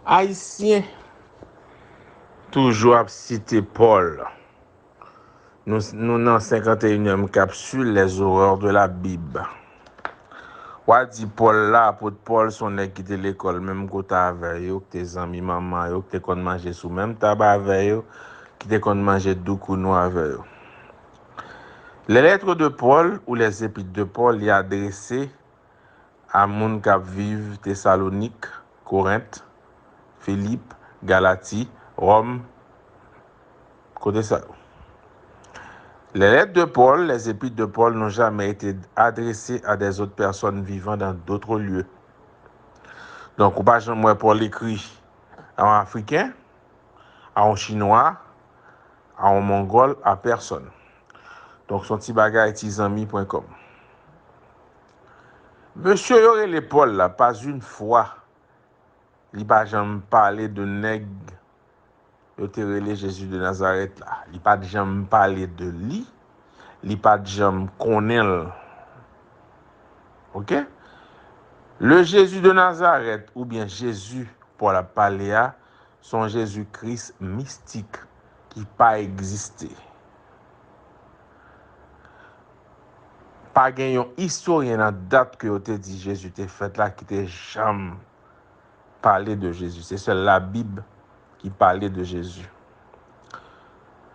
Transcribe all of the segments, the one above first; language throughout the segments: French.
Haïtien, toujours à citer Paul. Nous dans 51e capsule, les horreurs de la Bible. Ou dit Paul là, apôtre Paul, son nèg qui était l'école, même côté avec yo, que tes amis maman, yo, que t'es qu'on manger sous même tabac avec yo, qui t'es qu'on manger doukou noir avec yo. Les lettres de Paul ou les épîtres de Paul y adressées à moun qui vivent Thessalonique, Corinthe, Philippe, Galatie, Rome, côté ça. Les lettres de Paul, les épîtres de Paul n'ont jamais été adressées à des autres personnes vivant dans d'autres lieux. Donc, ou pas moi Paul écrit à un Africain, à un Chinois, à un Mongol, à personne. Donc, son petit bagage tizami.com. Monsieur Yorele Paul, là, pas une fois, il n'a pas jamais parlé de nègre, de Jésus de Nazareth, là. Il n'a pas jamais parlé de lui, il n'a pas jamais connaît. Ok? Le Jésus de Nazareth, ou bien Jésus pour la paléa, sont Jésus-Christ mystique qui n'a pas existé. Pas un historien dans date que vous dit Jésus t'est fait là qui t'a jamais parlé de Jésus. C'est seule la Bible qui parlait de Jésus.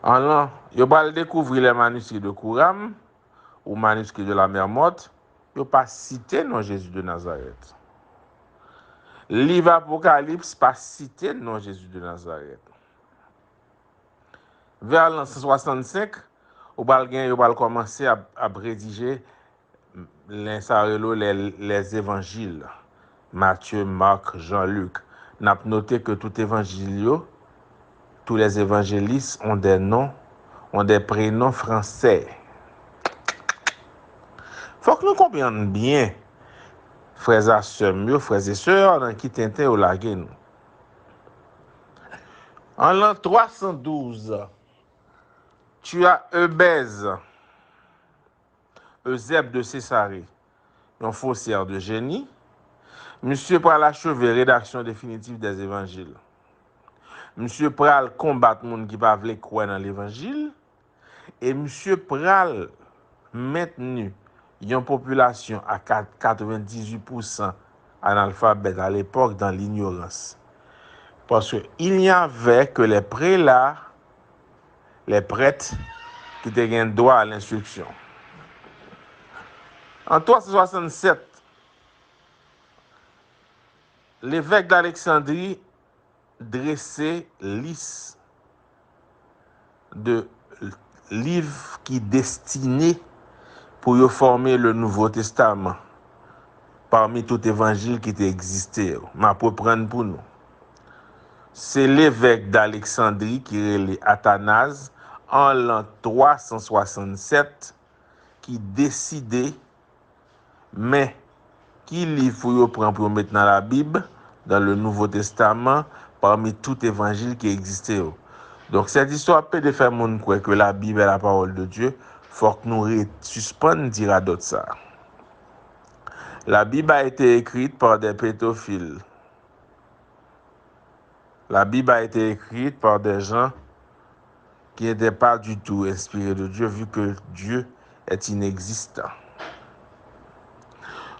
En l'an, vous allez découvrir les manuscrits de Couram ou manuscrits de la mer morte. Vous pas cité non Jésus de Nazareth. Livre Apocalypse pas cité non Jésus de Nazareth. Vers l'an 165, vous allez commencer à rédiger les évangiles. Matthieu, Marc, Jean-Luc. N'a noté que tout évangile, tous les évangélistes ont des noms, ont des prénoms français. Faut que nous comprenions bien, frères et sœurs, dans qui Tintin ou lagué nous. En l'an 312, tu as Eubèse, Eusèbe de Césarée, un faussaire de génie. Monsieur pral achever rédaction définitive des évangiles. Monsieur pral combattre moun qui pa vle croire dans l'évangile et monsieur pral maintenu une population à 98% analphabète à l'époque dans l'ignorance. Parce qu'il n'y avait que les prélats, les prêtres qui étaient droit à l'instruction. En 367, l'évêque d'Alexandrie dressait liste de livres qui destinaient pour former le Nouveau Testament parmi tout évangile qui existait. Ma pour prendre pour nous. C'est l'évêque d'Alexandrie qui est Athanase en l'an 367 qui décidait mais qui livre pour prendre pour mettre dans la Bible, dans le Nouveau Testament, parmi tout évangile qui existait. Donc cette histoire peut de faire mon croire que la Bible est la parole de Dieu, faut que nous suspendions dire à d'autres ça. La Bible a été écrite par des pédophiles. La Bible a été écrite par des gens qui n'étaient pas du tout inspirés de Dieu, vu que Dieu est inexistant.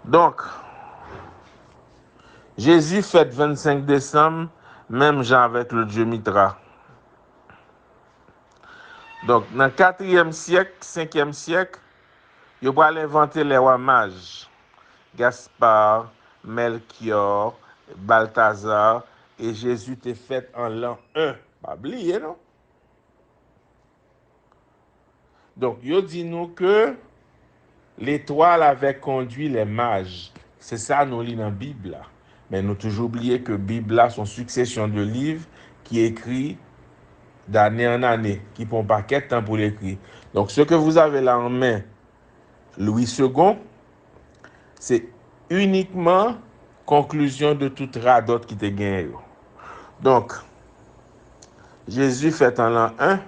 Donc, Jésus fête 25 décembre, même Jean avec le Dieu Mitra. Donc, dans le 4e siècle, 5e siècle, ils ont inventé les rois mages. Gaspard, Melchior, Balthazar, et Jésus était fait en l'an 1. Pas oublier, non? Donc, il dit nous que l'étoile avait conduit les mages. C'est ça, nous lisons dans la Bible. Mais nous toujours oublié que la Bible là, sont succession de livres qui écrit d'année en année, qui prend pas quel temps pour l'écrire. Donc, ce que vous avez là en main, Louis II, c'est uniquement conclusion de toute radote qui te gagne. Donc, Jésus fait en l'an 1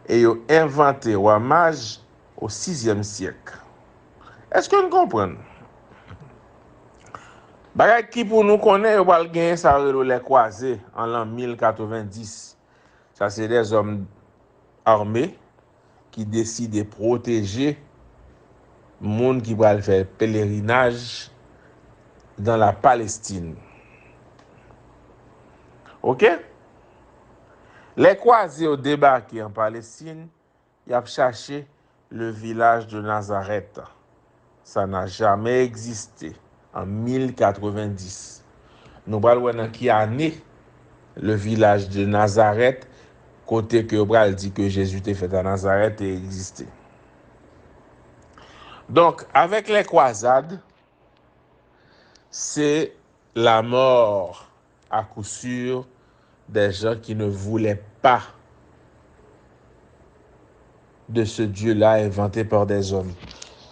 et il a inventé roi mage au 6e siècle. Est-ce que nous comprenons? Bagay qui pour nous connaître, on va gagner ça les croisés en l'an 1090. Ça, c'est des hommes armés qui décident de protéger le monde qui va faire pèlerinage dans la Palestine. OK? Les croisés ont débarqué en Palestine, ils ont cherché le village de Nazareth. Ça n'a jamais existé en 1090. Nous allons voir qui a né le village de Nazareth, côté que Obral dit que Jésus était fait à Nazareth et existait. Donc, avec les croisades, c'est la mort à coup sûr des gens qui ne voulaient pas de ce Dieu-là inventé par des hommes.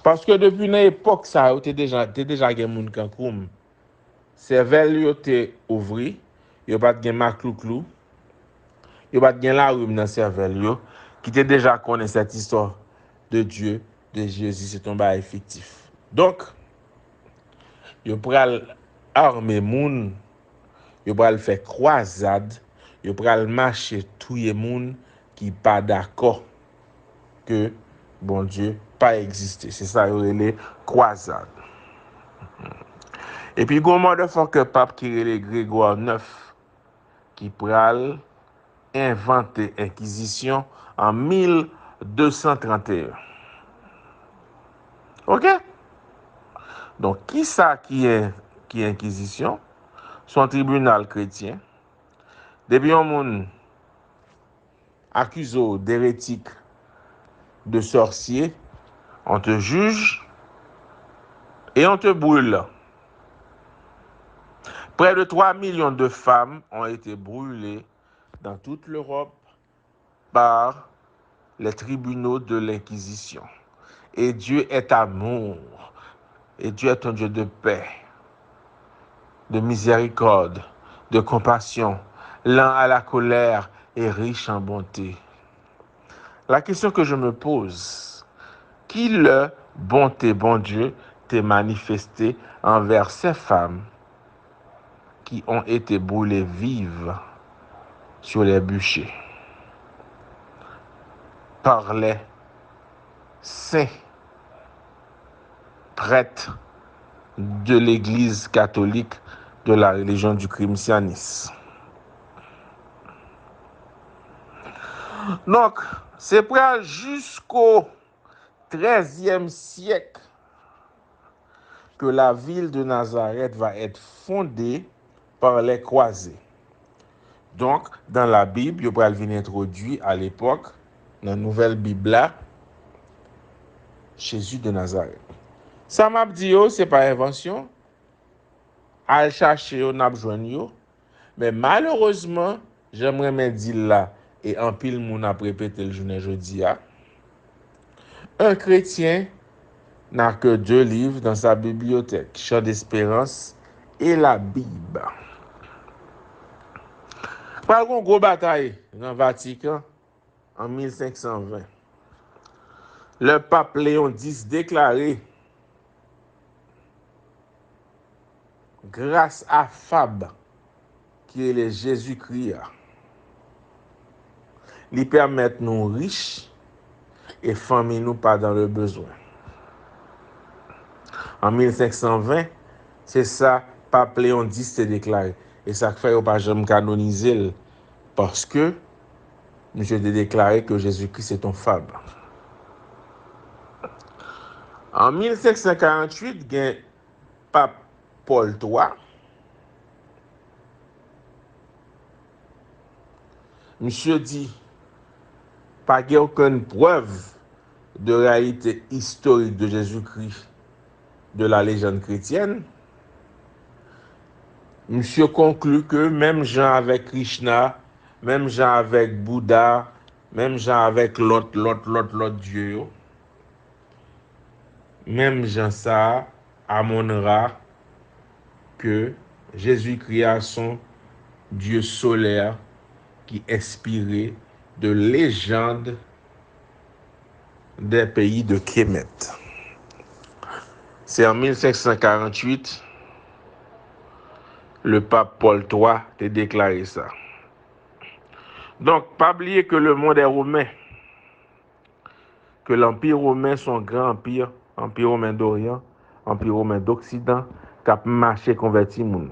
Parce que depuis une époque, ça a déjà des gens qui ont cerveau était ouvert, il n'y a pas de maclou-clou, il n'y a pas de la rue dans le cerveau, qui était déjà connu cette histoire de Dieu, de Jésus, c'est un bail fictif. Donc, il pral armer moun, il pral faire croisade, il pral marcher tout le monde qui pas d'accord que bon Dieu pas existé. C'est ça les croisades. Et puis gourmand de fois que pape qui est Grégoire IX qui pral inventer inquisition en 1231. OK? Donc qui ça qui est inquisition? Son tribunal chrétien. Depuis un monde accusé d'hérétique, de sorcier, on te juge et on te brûle. Près de 3 millions de femmes ont été brûlées dans toute l'Europe par les tribunaux de l'Inquisition. Et Dieu est amour. Et Dieu est un Dieu de paix, de miséricorde, de compassion, lent à la colère et riche en bonté. La question que je me pose, qui le bonté, bon Dieu, t'est manifesté envers ces femmes qui ont été brûlées vives sur les bûchers par les saints prêtres de l'Église catholique de la religion du christianisme. Donc, c'est près jusqu'au XIIIe siècle que la ville de Nazareth va être fondée par les croisés. Donc, dans la Bible, il va venir introduit à l'époque, dans la nouvelle Bible là, Jésus de Nazareth. Ça m'a dit, c'est pas invention. À chercher, on a besoin de. Mais malheureusement, j'aimerais me dire là, et en pile, mon a répété le journée jeudi, un chrétien n'a que 2 livres dans sa bibliothèque, Chant d'espérance et la Bible. Par contre, gros bataille dans le Vatican en 1520. Le pape Léon X déclaré, grâce à Fab, qui est le Jésus-Christ, lui permet nous riches et famille nous pas dans le besoin. En 1520, c'est ça, pape Léon X s'est déclaré. Et ça fait au pas jamais canoniser parce que je l'ai déclaré que Jésus-Christ est un Fab. En 1548, il y a pape Paul III. Monsieur dit, pas qu'il n'y a aucune preuve de réalité historique de Jésus-Christ de la légende chrétienne. Monsieur conclut que même Jean avec Krishna, même Jean avec Bouddha, même Jean avec l'autre Dieu, même Jean ça amènera que Jésus-Christ a son Dieu solaire qui inspiré de légendes des pays de Kémet. C'est en 1548 le pape Paul III a déclaré ça. Donc, pas oublier que le monde est romain, que l'Empire romain, son grand empire, Empire romain d'Orient, Empire romain d'Occident, qui a marché converti monde.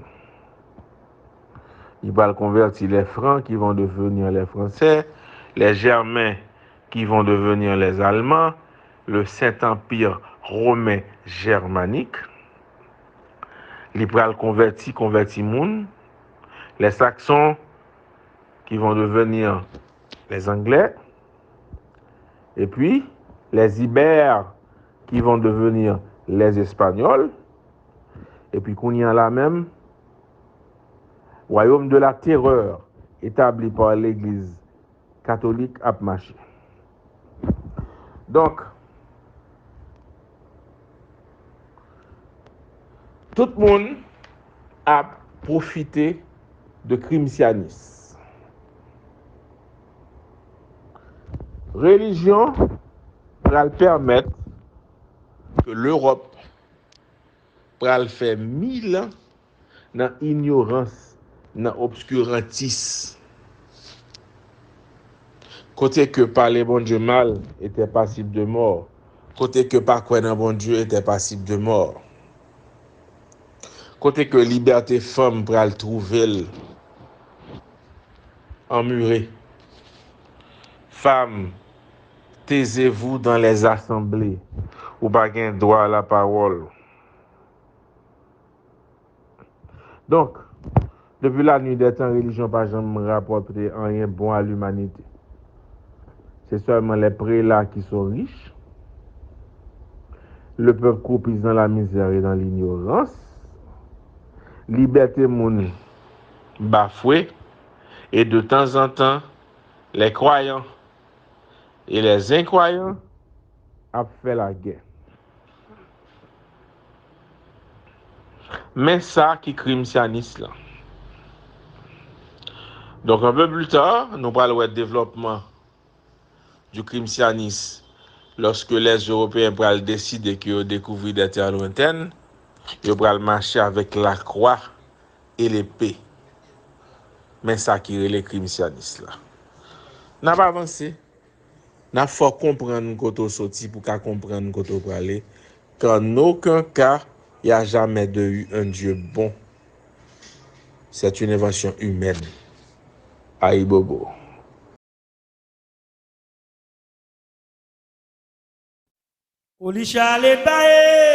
Il va convertir les Francs qui vont devenir les Français, les Germains qui vont devenir les Allemands, le Saint-Empire romain germanique. Il va convertir monde, les Saxons qui vont devenir les Anglais, et puis les Ibères qui vont devenir les Espagnols, et puis qu'on y a là même, royaume de la terreur établi par l'Église catholique a marché. Donc, tout le monde a profité de crime sioniste. Religion va permettre que l'Europe va faire 1000 ans dans ignorance, dans obscurantisme. Côté que parler bon Dieu mal était passible de mort. Côté que pas croire dans bon Dieu était passible de mort. Côté que liberté femme pral trouver emmuré. Femme, taisez-vous dans les assemblées ou pas gain droit à la parole. Donc, depuis la nuit des temps, religion pas jamais rapporté rien bon à l'humanité. C'est seulement les prélats qui sont riches, le peuple croupit dans la misère et dans l'ignorance, liberté moun bafouée, et de temps en temps, les croyants et les incroyants ont fait la guerre. Mais ça qui crime sioniste là. Donc un peu plus tard, nous parlons du développement du crime sioniste. Lorsque les Européens pourraient décider qu'ils découvrir des terres lointaines, ils pourraient marcher avec la croix et l'épée. Mais ça qui est le crime sioniste là. N'a pas avancé. N'a faut comprendre qu'on sorti pour qu'à comprendre qu'on pour aller. Qu'en aucun cas, il n'y a jamais eu un Dieu bon. C'est une invention humaine. Aïe bobo. Olisha le tae